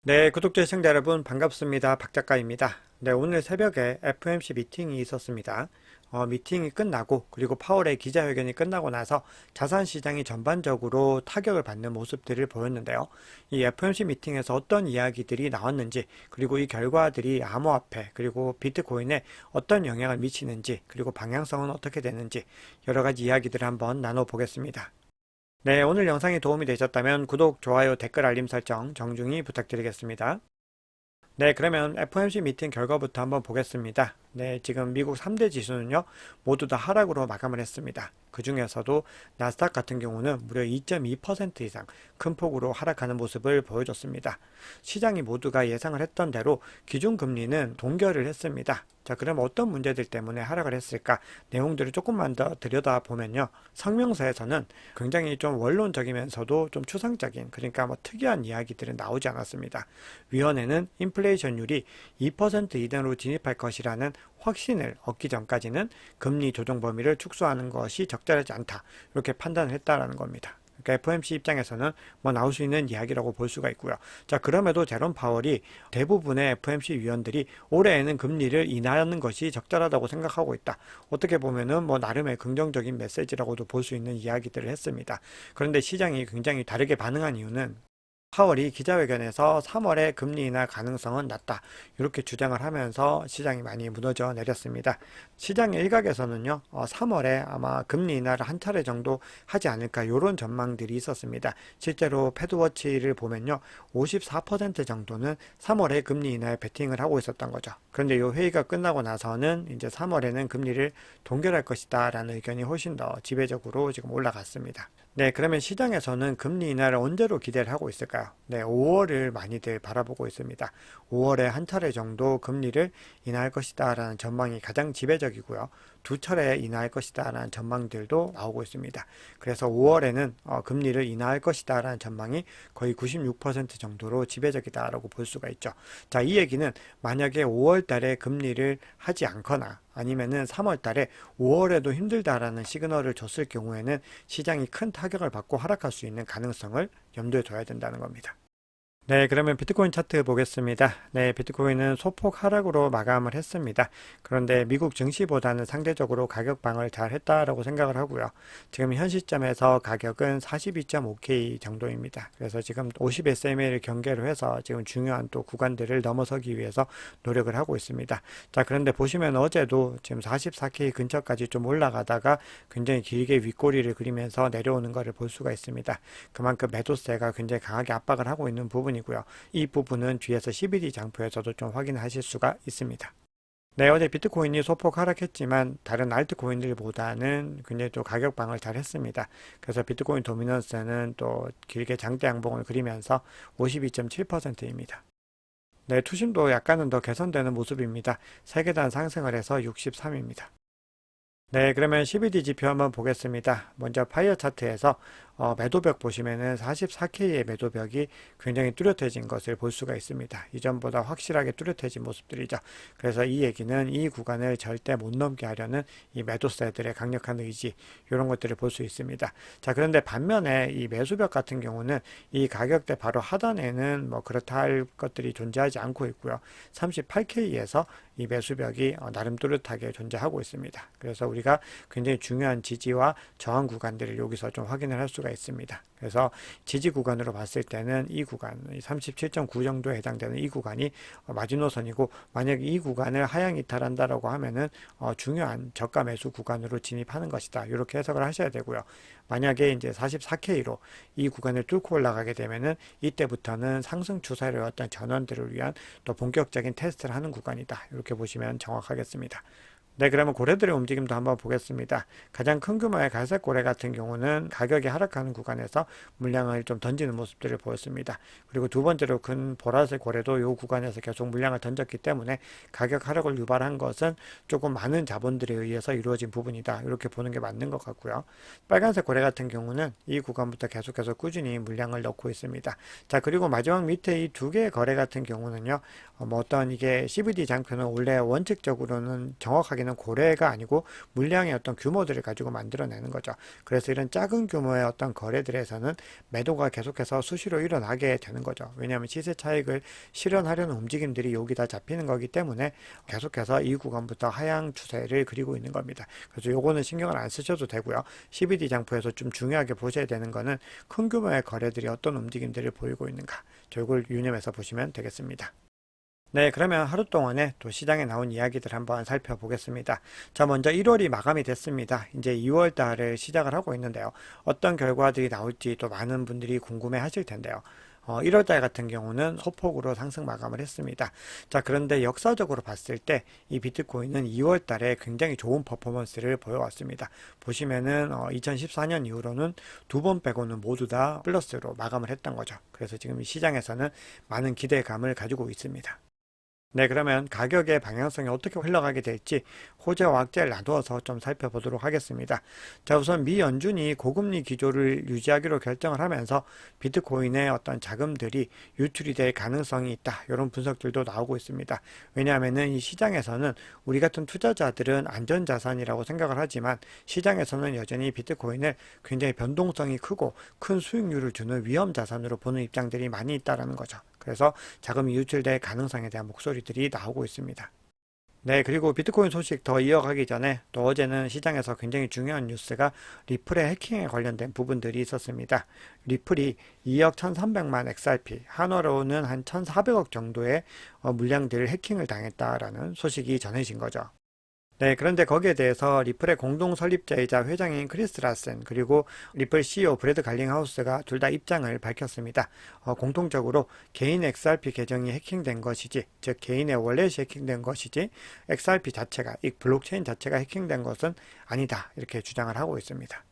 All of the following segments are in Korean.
네, 구독자 시청자 여러분 반갑습니다. 박 작가입니다. 네, 오늘 새벽에 FOMC 미팅이 있었습니다. 미팅이 끝나고 그리고 파월의 기자회견이 끝나고 나서 자산 시장이 전반적으로 타격을 받는 모습들을 보였는데요. 이 FOMC 미팅에서 어떤 이야기들이 나왔는지, 그리고 이 결과들이 암호화폐 그리고 비트코인에 어떤 영향을 미치는지, 그리고 방향성은 어떻게 되는지 여러 가지 이야기들을 한번 나눠보겠습니다. 네, 오늘 영상이 도움이 되셨다면 구독, 좋아요, 댓글 알림 설정 정중히 부탁드리겠습니다. 네, 그러면 FOMC 미팅 결과부터 한번 보겠습니다. 네, 지금 미국 3대 지수는요, 모두 다 하락으로 마감을 했습니다. 그 중에서도 나스닥 같은 경우는 무려 2.2% 이상 큰 폭으로 하락하는 모습을 보여줬습니다. 시장이 모두가 예상을 했던 대로 기준금리는 동결을 했습니다. 자, 그럼 어떤 문제들 때문에 하락을 했을까? 내용들을 조금만 더 들여다보면요. 성명서에서는 굉장히 좀 원론적이면서도 좀 추상적인, 그러니까 뭐 특이한 이야기들은 나오지 않았습니다. 위원회는 인플레이션율이 2% 이내로 진입할 것이라는 확신을 얻기 전까지는 금리 조정 범위를 축소하는 것이 적절하지 않다. 이렇게 판단을 했다라는 겁니다. 그러니까 FOMC 입장에서는 뭐 나올 수 있는 이야기라고 볼 수가 있고요. 자, 그럼에도 제롬 파월이 대부분의 FOMC 위원들이 올해에는 금리를 인하하는 것이 적절하다고 생각하고 있다. 어떻게 보면은 뭐 나름의 긍정적인 메시지라고도 볼 수 있는 이야기들을 했습니다. 그런데 시장이 굉장히 다르게 반응한 이유는 파월이 기자회견에서 3월에 금리 인하 가능성은 낮다. 이렇게 주장을 하면서 시장이 많이 무너져 내렸습니다. 시장의 일각에서는요, 3월에 아마 금리 인하를 한 차례 정도 하지 않을까, 이런 전망들이 있었습니다. 실제로 패드워치를 보면요, 54% 정도는 3월에 금리 인하에 베팅을 하고 있었던 거죠. 그런데 이 회의가 끝나고 나서는 이제 3월에는 금리를 동결할 것이다 라는 의견이 훨씬 더 지배적으로 지금 올라갔습니다. 네, 그러면 시장에서는 금리 인하를 언제로 기대를 하고 있을까요? 네, 5월을 많이들 바라보고 있습니다. 5월에 한 차례 정도 금리를 인하할 것이다 라는 전망이 가장 지배적이고요. 두 차례 인하할 것이다 라는 전망들도 나오고 있습니다. 그래서 5월에는 금리를 인하할 것이다 라는 전망이 거의 96% 정도로 지배적이다 라고 볼 수가 있죠. 자, 이 얘기는 만약에 5월 달에 금리를 하지 않거나 아니면은 3월 달에 5월에도 힘들다라는 시그널을 줬을 경우에는 시장이 큰 타격을 받고 하락할 수 있는 가능성을 염두에 둬야 된다는 겁니다. 네, 그러면 비트코인 차트 보겠습니다. 네, 비트코인은 소폭 하락으로 마감을 했습니다. 그런데 미국 증시보다는 상대적으로 가격 방어를 잘 했다라고 생각을 하고요. 지금 현 시점에서 가격은 42.5K 정도입니다. 그래서 지금 50 SMA를 경계로 해서 지금 중요한 또 구간들을 넘어서기 위해서 노력을 하고 있습니다. 자, 그런데 보시면 어제도 지금 44K 근처까지 좀 올라가다가 굉장히 길게 윗꼬리를 그리면서 내려오는 것을 볼 수가 있습니다. 그만큼 매도세가 굉장히 강하게 압박을 하고 있는 부분이 고요. 이 부분은 뒤에서 CBD 장표에서도 좀 확인하실 수가 있습니다. 네, 어제 비트코인이 소폭 하락했지만 다른 알트코인들보다는 굉장히 또 가격 방어를 잘 했습니다. 그래서 비트코인 도미넌스는 또 길게 장대 양봉을 그리면서 52.7%입니다. 네, 투심도 약간은 더 개선되는 모습입니다. 3계단 상승을 해서 63입니다. 네, 그러면 CBD 지표 한번 보겠습니다. 먼저 파이어 차트에서 매도벽 보시면은 44K의 매도벽이 굉장히 뚜렷해진 것을 볼 수가 있습니다. 이전보다 확실하게 뚜렷해진 모습들이죠. 그래서 이 얘기는 이 구간을 절대 못 넘게 하려는 이 매도세들의 강력한 의지, 이런 것들을 볼 수 있습니다. 자, 그런데 반면에 이 매수벽 같은 경우는 이 가격대 바로 하단에는 뭐 그렇다 할 것들이 존재하지 않고 있고요. 38K에서 이 매수벽이 나름 뚜렷하게 존재하고 있습니다. 그래서 우리가 굉장히 중요한 지지와 저항 구간들을 여기서 좀 확인을 할 수가 있습니다. 그래서 지지 구간으로 봤을 때는 이 구간 37.9 정도에 해당되는 이 구간이 마지노선이고, 만약 이 구간을 하향 이탈한다라고 하면은 중요한 저가 매수 구간으로 진입하는 것이다, 이렇게 해석을 하셔야 되고요. 만약에 이제 44K로 이 구간을 뚫고 올라가게 되면은 이때부터는 상승 추세의 어떤 전환들을 위한 또 본격적인 테스트를 하는 구간이다, 이렇게 보시면 정확하겠습니다. 네, 그러면 고래들의 움직임도 한번 보겠습니다. 가장 큰 규모의 갈색 고래 같은 경우는 가격이 하락하는 구간에서 물량을 좀 던지는 모습들을 보였습니다. 그리고 두 번째로 큰 보라색 고래도 이 구간에서 계속 물량을 던졌기 때문에 가격 하락을 유발한 것은 조금 많은 자본들에 의해서 이루어진 부분이다, 이렇게 보는 게 맞는 것 같고요. 빨간색 고래 같은 경우는 이 구간부터 계속해서 꾸준히 물량을 넣고 있습니다. 자, 그리고 마지막 밑에 이 두 개의 거래 같은 경우는요, 뭐 어떤 이게 CBD 장표는 원래 원칙적으로는 정확하게 경우에는 고래가 아니고 물량의 어떤 규모들을 가지고 만들어내는 거죠. 그래서 이런 작은 규모의 어떤 거래들에서는 매도가 계속해서 수시로 일어나게 되는 거죠. 왜냐하면 시세 차익을 실현하려는 움직임들이 여기다 잡히는 거기 때문에 계속해서 이 구간부터 하향 추세를 그리고 있는 겁니다. 그래서 요거는 신경을 안 쓰셔도 되고요. CBD 장프에서 좀 중요하게 보셔야 되는 거는 큰 규모의 거래들이 어떤 움직임들을 보이고 있는가, 이걸 유념해서 보시면 되겠습니다. 네, 그러면 하루 동안에 또 시장에 나온 이야기들 한번 살펴보겠습니다. 자, 먼저 1월이 마감이 됐습니다. 이제 2월 달을 시작을 하고 있는데요. 어떤 결과들이 나올지 또 많은 분들이 궁금해 하실 텐데요. 1월 달 같은 경우는 소폭으로 상승 마감을 했습니다. 자, 그런데 역사적으로 봤을 때 이 비트코인은 2월 달에 굉장히 좋은 퍼포먼스를 보여왔습니다. 보시면은 2014년 이후로는 두 번 빼고는 모두 다 플러스로 마감을 했던 거죠. 그래서 지금 시장에서는 많은 기대감을 가지고 있습니다. 네, 그러면 가격의 방향성이 어떻게 흘러가게 될지 호재와 악재를 나누어서 좀 살펴보도록 하겠습니다. 자, 우선 미 연준이 고금리 기조를 유지하기로 결정을 하면서 비트코인의 어떤 자금들이 유출이 될 가능성이 있다, 이런 분석들도 나오고 있습니다. 왜냐하면은 이 시장에서는 우리 같은 투자자들은 안전자산이라고 생각을 하지만 시장에서는 여전히 비트코인을 굉장히 변동성이 크고 큰 수익률을 주는 위험자산으로 보는 입장들이 많이 있다라는 거죠. 그래서 자금이 유출될 가능성에 대한 목소리들이 나오고 있습니다. 네, 그리고 비트코인 소식 더 이어가기 전에 또 어제는 시장에서 굉장히 중요한 뉴스가 리플의 해킹에 관련된 부분들이 있었습니다. 리플이 2억 1,300만 XRP, 한화로는 한 1,400억 정도의 물량들을 해킹을 당했다라는 소식이 전해진 거죠. 네, 그런데 거기에 대해서 리플의 공동 설립자이자 회장인 크리스 라센, 그리고 리플 CEO 브래드 갈링하우스가 둘 다 입장을 밝혔습니다. 공통적으로 개인 XRP 계정이 해킹된 것이지, 즉 개인의 월렛이 해킹된 것이지 XRP 자체가, 이 블록체인 자체가 해킹된 것은 아니다, 이렇게 주장을 하고 있습니다.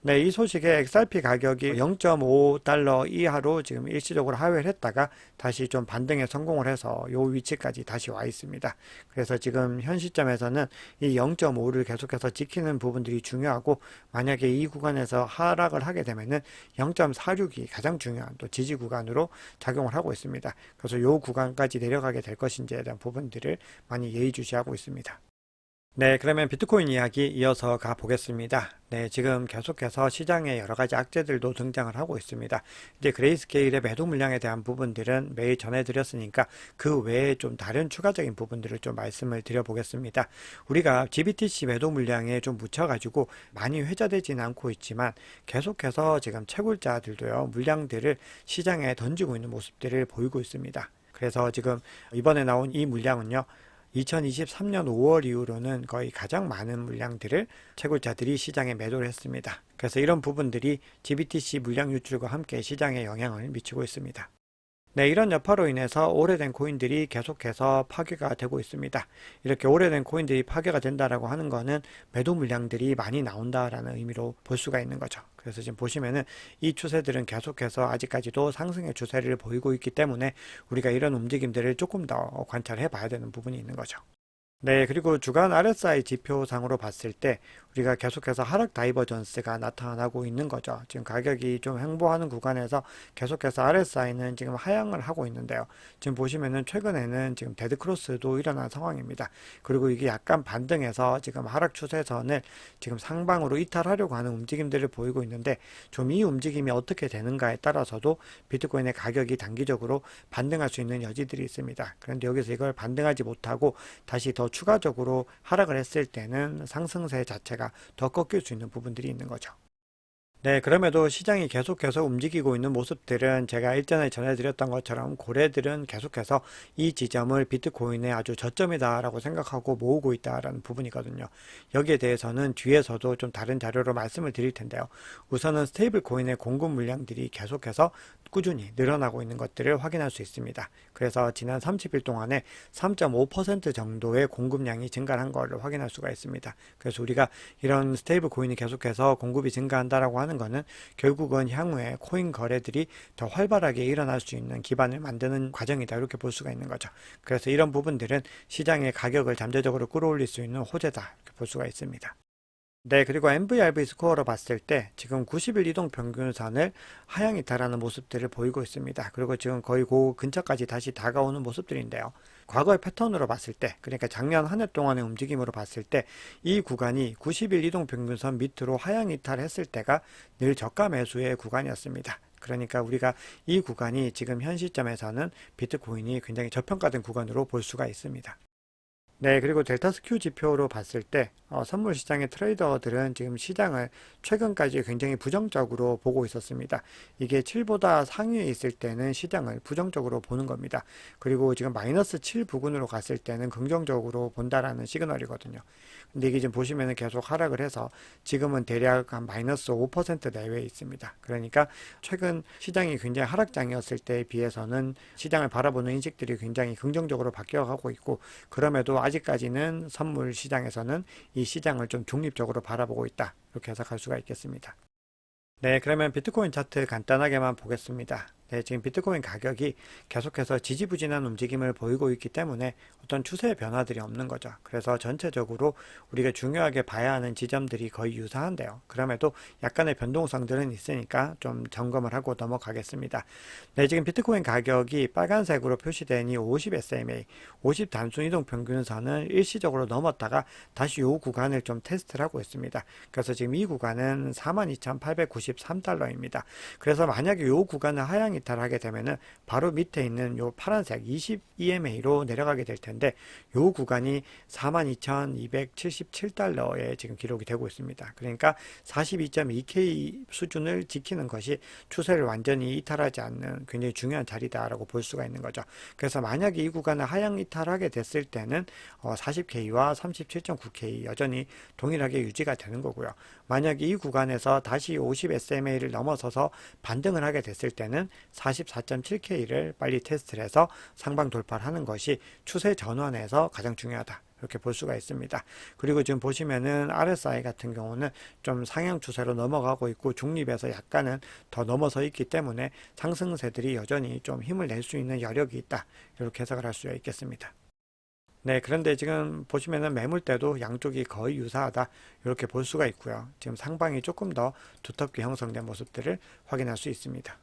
네, 이 소식에 XRP 가격이 0.5달러 이하로 지금 일시적으로 하회를 했다가 다시 좀 반등에 성공을 해서 요 위치까지 다시 와 있습니다. 그래서 지금 현 시점에서는 이 0.5를 계속해서 지키는 부분들이 중요하고, 만약에 이 구간에서 하락을 하게 되면은 0.46이 가장 중요한 또 지지 구간으로 작용을 하고 있습니다. 그래서 요 구간까지 내려가게 될 것인지에 대한 부분들을 많이 예의주시하고 있습니다. 네, 그러면 비트코인 이야기 이어서 가보겠습니다. 네, 지금 계속해서 시장에 여러 가지 악재들도 등장을 하고 있습니다. 이제 그레이스케일의 매도 물량에 대한 부분들은 매일 전해드렸으니까 그 외에 좀 다른 추가적인 부분들을 좀 말씀을 드려보겠습니다. 우리가 GBTC 매도 물량에 좀 묻혀가지고 많이 회자되지는 않고 있지만 계속해서 지금 채굴자들도요, 물량들을 시장에 던지고 있는 모습들을 보이고 있습니다. 그래서 지금 이번에 나온 이 물량은요, 2023년 5월 이후로는 거의 가장 많은 물량들을 채굴자들이 시장에 매도를 했습니다. 그래서 이런 부분들이 GBTC 물량 유출과 함께 시장에 영향을 미치고 있습니다. 네, 이런 여파로 인해서 오래된 코인들이 계속해서 파괴가 되고 있습니다. 이렇게 오래된 코인들이 파괴가 된다라고 하는 거는 매도 물량들이 많이 나온다라는 의미로 볼 수가 있는 거죠. 그래서 지금 보시면은 이 추세들은 계속해서 아직까지도 상승의 추세를 보이고 있기 때문에 우리가 이런 움직임들을 조금 더 관찰해 봐야 되는 부분이 있는 거죠. 네, 그리고 주간 RSI 지표상으로 봤을 때 우리가 계속해서 하락 다이버전스가 나타나고 있는 거죠. 지금 가격이 좀 횡보하는 구간에서 계속해서 RSI는 지금 하향을 하고 있는데요. 지금 보시면은 최근에는 지금 데드크로스도 일어난 상황입니다. 그리고 이게 약간 반등해서 지금 하락 추세선을 지금 상방으로 이탈하려고 하는 움직임들을 보이고 있는데, 좀 이 움직임이 어떻게 되는가에 따라서도 비트코인의 가격이 단기적으로 반등할 수 있는 여지들이 있습니다. 그런데 여기서 이걸 반등하지 못하고 다시 더 추가적으로 하락을 했을 때는 상승세 자체가 더 꺾일 수 있는 부분들이 있는 거죠. 네, 그럼에도 시장이 계속해서 움직이고 있는 모습들은 제가 일전에 전해드렸던 것처럼 고래들은 계속해서 이 지점을 비트코인의 아주 저점이다라고 생각하고 모으고 있다라는 부분이거든요. 여기에 대해서는 뒤에서도 좀 다른 자료로 말씀을 드릴 텐데요. 우선은 스테이블 코인의 공급 물량들이 계속해서 꾸준히 늘어나고 있는 것들을 확인할 수 있습니다. 그래서 지난 30일 동안에 3.5% 정도의 공급량이 증가한 것을 확인할 수가 있습니다. 그래서 우리가 이런 스테이블 코인이 계속해서 공급이 증가한다라고 하는 거는 결국은 향후에 코인 거래들이 더 활발하게 일어날 수 있는 기반을 만드는 과정이다, 이렇게 볼 수가 있는 거죠. 그래서 이런 부분들은 시장의 가격을 잠재적으로 끌어올릴 수 있는 호재다, 이렇게 볼 수가 있습니다. 네, 그리고 MVRV 스코어로 봤을 때 지금 90일 이동 평균선을 하향 이탈하는 모습들을 보이고 있습니다. 그리고 지금 거의 그 근처까지 다시 다가오는 모습들인데요. 과거의 패턴으로 봤을 때, 그러니까 작년 한 해 동안의 움직임으로 봤을 때 이 구간이 90일 이동 평균선 밑으로 하향 이탈했을 때가 늘 저가 매수의 구간이었습니다. 그러니까 우리가 이 구간이 지금 현 시점에서는 비트코인이 굉장히 저평가된 구간으로 볼 수가 있습니다. 네, 그리고 델타 스큐 지표로 봤을 때 선물 시장의 트레이더들은 지금 시장을 최근까지 굉장히 부정적으로 보고 있었습니다. 이게 7보다 상위에 있을 때는 시장을 부정적으로 보는 겁니다. 그리고 지금 마이너스 7 부근으로 갔을 때는 긍정적으로 본다라는 시그널이거든요. 근데 이게 지금 보시면은 계속 하락을 해서 지금은 대략 한 마이너스 5% 내외에 있습니다. 그러니까 최근 시장이 굉장히 하락장이었을 때에 비해서는 시장을 바라보는 인식들이 굉장히 긍정적으로 바뀌어가고 있고, 그럼에도 아직까지는 선물 시장에서는 이 시장을 좀 중립적으로 바라보고 있다, 이렇게 해석할 수가 있겠습니다. 네, 그러면 비트코인 차트 간단하게만 보겠습니다. 네, 지금 비트코인 가격이 계속해서 지지부진한 움직임을 보이고 있기 때문에 어떤 추세 변화들이 없는 거죠. 그래서 전체적으로 우리가 중요하게 봐야 하는 지점들이 거의 유사한데요. 그럼에도 약간의 변동성들은 있으니까 좀 점검을 하고 넘어가겠습니다. 네, 지금 비트코인 가격이 빨간색으로 표시된 이 50 SMA, 50 단순 이동 평균선을 일시적으로 넘었다가 다시 이 구간을 좀 테스트를 하고 있습니다. 그래서 지금 이 구간은 42,893달러입니다. 그래서 만약에 이 구간을 하향 이탈하게 되면은 바로 밑에 있는 요 파란색 20 EMA로 내려가게 될 텐데, 요 구간이 42,277달러에 지금 기록이 되고 있습니다. 그러니까 42.2K 수준을 지키는 것이 추세를 완전히 이탈하지 않는 굉장히 중요한 자리다라고 볼 수가 있는 거죠. 그래서 만약에 이 구간을 하향 이탈하게 됐을 때는 40K와 37.9K 여전히 동일하게 유지가 되는 거고요. 만약에 이 구간에서 다시 50 SMA를 넘어서서 반등을 하게 됐을 때는 44.7K를 빨리 테스트를 해서 상방 돌파를 하는 것이 추세 전환에서 가장 중요하다, 이렇게 볼 수가 있습니다. 그리고 지금 보시면은 RSI 같은 경우는 좀 상향 추세로 넘어가고 있고 중립에서 약간은 더 넘어서 있기 때문에 상승세들이 여전히 좀 힘을 낼 수 있는 여력이 있다, 이렇게 해석을 할 수가 있겠습니다. 네, 그런데 지금 보시면은 매물대도 양쪽이 거의 유사하다, 이렇게 볼 수가 있고요. 지금 상방이 조금 더 두텁게 형성된 모습들을 확인할 수 있습니다.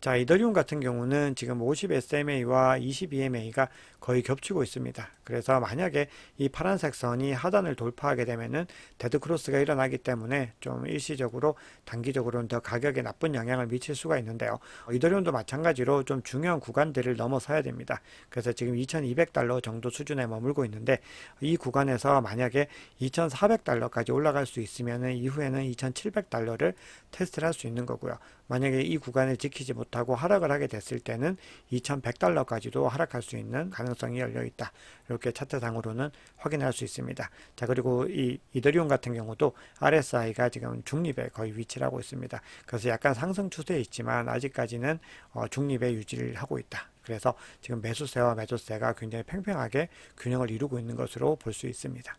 자, 이더리움 같은 경우는 지금 50 SMA와 20 EMA가 거의 겹치고 있습니다. 그래서 만약에 이 파란색 선이 하단을 돌파하게 되면은 데드크로스가 일어나기 때문에 좀 일시적으로 단기적으로는 더 가격에 나쁜 영향을 미칠 수가 있는데요. 이더리움도 마찬가지로 좀 중요한 구간들을 넘어서야 됩니다. 그래서 지금 2200달러 정도 수준에 머물고 있는데, 이 구간에서 만약에 2400달러까지 올라갈 수 있으면은 이후에는 2700달러를 테스트를 할 수 있는 거고요. 만약에 이 구간을 지키지 못하고 하락을 하게 됐을 때는 2100달러까지도 하락할 수 있는 가능성이 열려 있다, 이렇게 차트상으로는 확인할 수 있습니다. 자, 그리고 이 이더리움 같은 경우도 RSI가 지금 중립에 거의 위치를 하고 있습니다. 그래서 약간 상승 추세에 있지만 아직까지는 중립에 유지를 하고 있다. 그래서 지금 매수세와 매도세가 굉장히 팽팽하게 균형을 이루고 있는 것으로 볼 수 있습니다.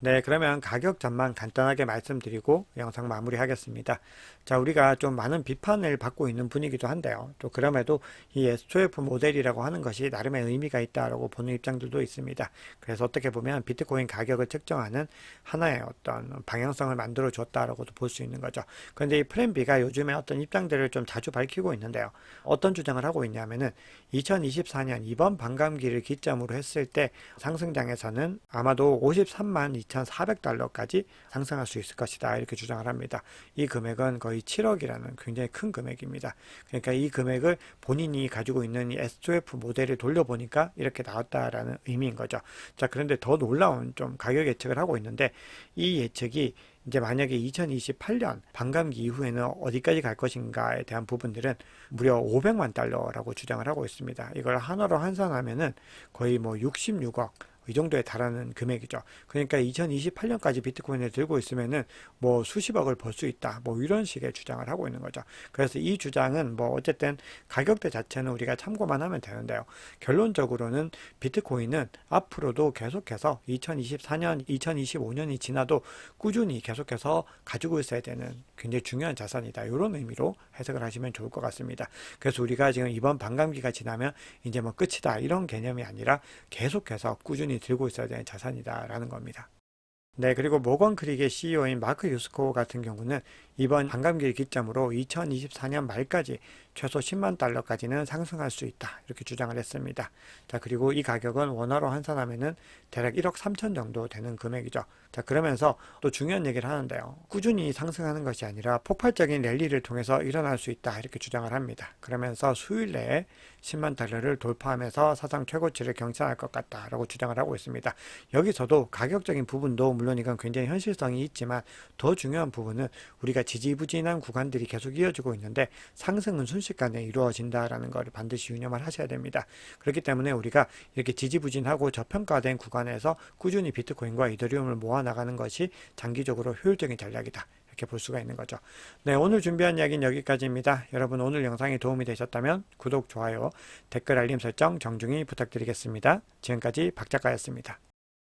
네, 그러면 가격 전망 간단하게 말씀드리고 영상 마무리하겠습니다. 자, 우리가 좀 많은 비판을 받고 있는 분이기도 한데요. 또 그럼에도 이 S2F 모델이라고 하는 것이 나름의 의미가 있다라고 보는 입장들도 있습니다. 그래서 어떻게 보면 비트코인 가격을 측정하는 하나의 어떤 방향성을 만들어 줬다라고도 볼 수 있는 거죠. 그런데 이 플랜 B가 요즘에 어떤 입장들을 좀 자주 밝히고 있는데요. 어떤 주장을 하고 있냐면은 2024년 이번 반감기를 기점으로 했을 때 상승장에서는 아마도 53만 2,400달러까지 상승할 수 있을 것이다, 이렇게 주장을 합니다. 이 금액은 거의 7억이라는 굉장히 큰 금액입니다. 그러니까 이 금액을 본인이 가지고 있는 이 S2F 모델을 돌려보니까 이렇게 나왔다라는 의미인 거죠. 자, 그런데 더 놀라운 좀 가격 예측을 하고 있는데, 이 예측이 이제 만약에 2028년 반감기 이후에는 어디까지 갈 것인가에 대한 부분들은 무려 500만 달러라고 주장을 하고 있습니다. 이걸 하나로 환산하면은 거의 뭐 66억 이 정도에 달하는 금액이죠. 그러니까 2028년까지 비트코인을 들고 있으면은 뭐 수십억을 벌 수 있다, 뭐 이런 식의 주장을 하고 있는 거죠. 그래서 이 주장은 뭐 어쨌든 가격대 자체는 우리가 참고만 하면 되는데요. 결론적으로는 비트코인은 앞으로도 계속해서 2024년, 2025년이 지나도 꾸준히 계속해서 가지고 있어야 되는 굉장히 중요한 자산이다, 이런 의미로 해석을 하시면 좋을 것 같습니다. 그래서 우리가 지금 이번 반감기가 지나면 이제 뭐 끝이다, 이런 개념이 아니라 계속해서 꾸준히 들고 있어야 되는 자산이다라는 겁니다. 네, 그리고 모건 크릭의 CEO인 마크 유스코 같은 경우는 이번 반감기를 기점으로 2024년 말까지 최소 10만 달러까지는 상승할 수 있다. 이렇게 주장을 했습니다. 자, 그리고 이 가격은 원화로 환산하면은 대략 1억 3천 정도 되는 금액이죠. 자, 그러면서 또 중요한 얘기를 하는데요. 꾸준히 상승하는 것이 아니라 폭발적인 랠리를 통해서 일어날 수 있다. 이렇게 주장을 합니다. 그러면서 수요일 내에 10만 달러를 돌파하면서 사상 최고치를 경신할 것 같다라고 주장을 하고 있습니다. 여기서도 가격적인 부분도 물론 이건 굉장히 현실성이 있지만 더 중요한 부분은 우리가 지지부진한 구간들이 계속 이어지고 있는데 상승은 순식간에 이루어진다라는 것을 반드시 유념을 하셔야 됩니다. 그렇기 때문에 우리가 이렇게 지지부진하고 저평가된 구간에서 꾸준히 비트코인과 이더리움을 모아나가는 것이 장기적으로 효율적인 전략이다. 이렇게 볼 수가 있는 거죠. 네, 오늘 준비한 이야기는 여기까지입니다. 여러분 오늘 영상이 도움이 되셨다면 구독, 좋아요, 댓글 알림 설정 정중히 부탁드리겠습니다. 지금까지 박 작가였습니다.